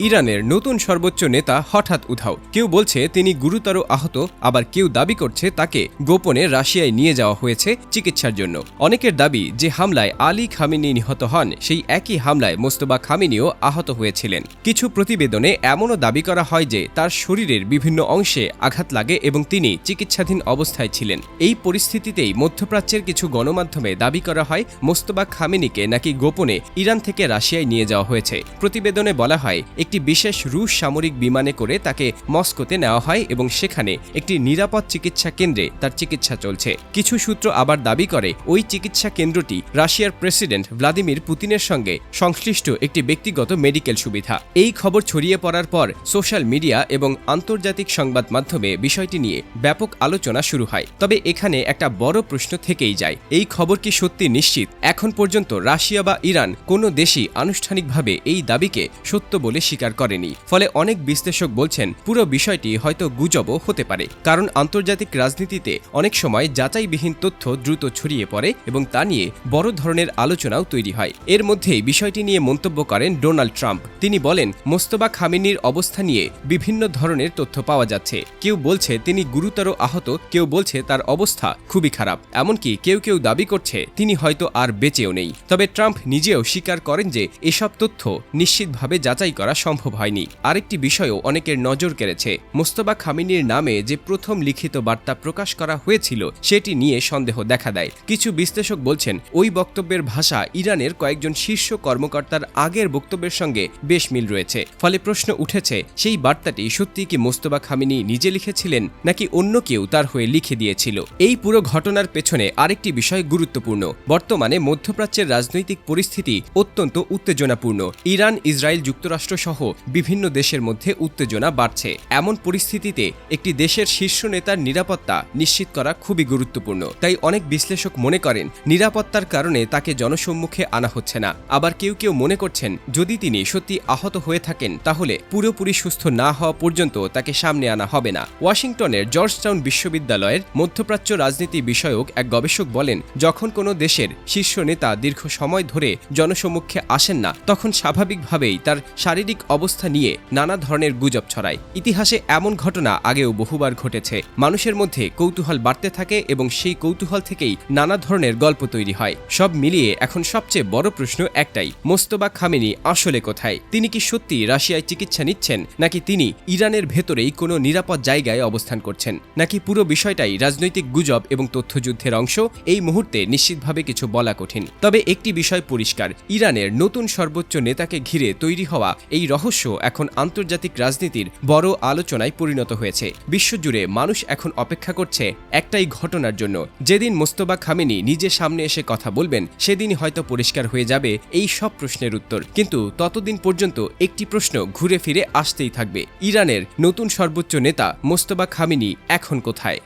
ইরানের নতুন সর্বোচ্চ নেতা হঠাৎ উধাও। কেউ বলছে তিনি গুরুতর আহত, আবার কেউ দাবি করছে তাকে গোপনে রাশিয়ায় নিয়ে যাওয়া হয়েছে চিকিৎসার জন্য। অনেকের দাবি যে হামলায় আলী খামেনি নিহত হন, সেই একই হামলায় মোস্তফা খামেনিও আহত হয়েছিলেন। কিছু প্রতিবেদনে এমনও দাবি করা হয় যে তার শরীরের বিভিন্ন অংশে আঘাত লাগে এবং তিনি চিকিৎসাধীন অবস্থায় ছিলেন। এই পরিস্থিতিতেই মধ্যপ্রাচ্যের কিছু গণমাধ্যমে দাবি করা হয় মোস্তফা খামেনিকে নাকি গোপনে ইরান থেকে রাশিয়ায় নিয়ে যাওয়া হয়েছে। প্রতিবেদনে বলা হয় একটি বিশেষ রুশ সামরিক বিমানে করে তাকে মস্কোতে নেওয়া হয় এবং সেখানে একটি নিরাপদ চিকিৎসা কেন্দ্রে তার চিকিৎসা চলছে। কিছু সূত্র আবার দাবি করে ওই চিকিৎসা কেন্দ্রটি রাশিয়ার প্রেসিডেন্ট ভ্লাদিমির পুতিনের সঙ্গে সংশ্লিষ্ট একটি ব্যক্তিগত মেডিকেল সুবিধা। এই খবর ছড়িয়ে পড়ার পর সোশ্যাল মিডিয়া এবং আন্তর্জাতিক সংবাদ মাধ্যমে বিষয়টি নিয়ে ব্যাপক আলোচনা শুরু হয়। তবে এখানে একটা বড় প্রশ্ন থেকেই যায়, এই খবর কি সত্যি নিশ্চিত? এখন পর্যন্ত রাশিয়া বা ইরান কোনো দেশই আনুষ্ঠানিকভাবে এই দাবিকে সত্য বলে স্বীকার করেনি। ফলে অনেক বিশ্লেষক বলছেন পুরো বিষয়টি হয়তো গুজবও হতে পারে, কারণ আন্তর্জাতিক রাজনীতিতে অনেক সময় যাচাইবিহীন তথ্য দ্রুত ছড়িয়ে পড়ে এবং তা নিয়ে বড় ধরনের আলোচনাও তৈরি হয়। এর মধ্যেই বিষয়টি নিয়ে মন্তব্য করেন ডোনাল্ড ট্রাম্প। তিনি বলেন, মোস্তফা খামেনির অবস্থা নিয়ে বিভিন্ন ধরনের তথ্য পাওয়া যাচ্ছে। কেউ বলছে তিনি গুরুতর আহত, কেউ বলছে তার অবস্থা খুবই খারাপ, এমনকি কেউ কেউ দাবি করছে তিনি হয়তো আর বেঁচেও নেই। তবে ট্রাম্প নিজেও স্বীকার করেন যে এসব তথ্য নিশ্চিতভাবে যাচাই করা সম্ভব হয়নি। আরেকটি বিষয়ও অনেকের নজর কেড়েছে, মোস্তফা খামেনির নামে যে প্রথম লিখিত বার্তা প্রকাশ করা হয়েছিল সেটি নিয়ে সন্দেহ দেখা দেয়। কিছু বিশ্লেষক বলছেন ওই বক্তব্যের ভাষা ইরানের কয়েকজন শীর্ষ কর্মকর্তার আগের বক্তব্যের সঙ্গে বেশ মিল রয়েছে। ফলে প্রশ্ন উঠেছে, সেই বার্তাটি সত্যি কি মোস্তফা খামেনি নিজে লিখেছিলেন নাকি অন্য কেউ তার হয়ে লিখে দিয়েছিল? এই পুরো ঘটনার পেছনে আরেকটি বিষয় গুরুত্বপূর্ণ। বর্তমানে মধ্যপ্রাচ্যের রাজনৈতিক পরিস্থিতি অত্যন্ত উত্তেজনাপূর্ণ। ইরান, ইসরায়েল, যুক্তরাষ্ট্র সহ বিভিন্ন দেশের মধ্যে উত্তেজনা বাড়ছে। এমন পরিস্থিতিতে একটি দেশের শীর্ষ নেতার নিরাপত্তা নিশ্চিত করা খুবই গুরুত্বপূর্ণ। তাই অনেক বিশ্লেষক মনে করেন নিরাপত্তার কারণে তাকে জনসম্মুখে আনা হচ্ছে না। আবার কেউ কেউ মনে করছেন যদি তিনি সত্যি আহত হয়ে থাকেন তাহলে পুরোপুরি সুস্থ না হওয়া পর্যন্ত তাকে সামনে আনা হবে না। ওয়াশিংটনের জর্জটাউন বিশ্ববিদ্যালয়ের মধ্যপ্রাচ্য রাজনীতি বিষয়ক এক গবেষক বলেন, যখন কোনো দেশের শীর্ষ নেতা দীর্ঘ সময় ধরে জনসম্মুখে আসেন না, তখন স্বাভাবিকভাবেই তার শারীরিক অবস্থা নিয়ে নানা ধরনের গুজব ছড়ায়। ইতিহাসে এমন ঘটনা আগেও বহুবার ঘটেছে। মানুষের মধ্যে কৌতূহল বাড়তে থাকে এবং সেই কৌতূহল থেকেই নানা ধরনের গল্প তৈরি হয়। সব মিলিয়ে এখন সবচেয়ে বড় প্রশ্ন একটাই, মোস্তফা খামেনি আসলে কোথায়? তিনি কি সত্যি রাশিয়ায় চিকিৎসা নিচ্ছেন, নাকি তিনি ইরানের ভেতরেই কোনো নিরাপদ জায়গায় অবস্থান করছেন, নাকি পুরো বিষয়টাই রাজনৈতিক গুজব এবং তথ্যযুদ্ধের অংশ? এই মুহূর্তে নিশ্চিতভাবে কিছু বলা কঠিন। তবে একটি বিষয় পরিষ্কার, ইরানের নতুন সর্বোচ্চ নেতাকে ঘিরে তৈরি হওয়া এই রহস্য এখন আন্তর্জাতিক রাজনীতির বড় আলোচনায় পরিণত হয়েছে। বিশ্বজুড়ে মানুষ এখন অপেক্ষা করছে একটাই ঘটনার জন্য। যেদিন মোস্তফা খামেনি নিজে সামনে এসে কথা বলবেন, সেদিনই হয়তো পরিষ্কার হয়ে যাবে এই সব প্রশ্নের উত্তর। কিন্তু ততদিন পর্যন্ত একটি প্রশ্ন ঘুরে ফিরে আসতেই থাকবে, ইরানের নতুন সর্বোচ্চ নেতা মোস্তফা খামেনি এখন কোথায়?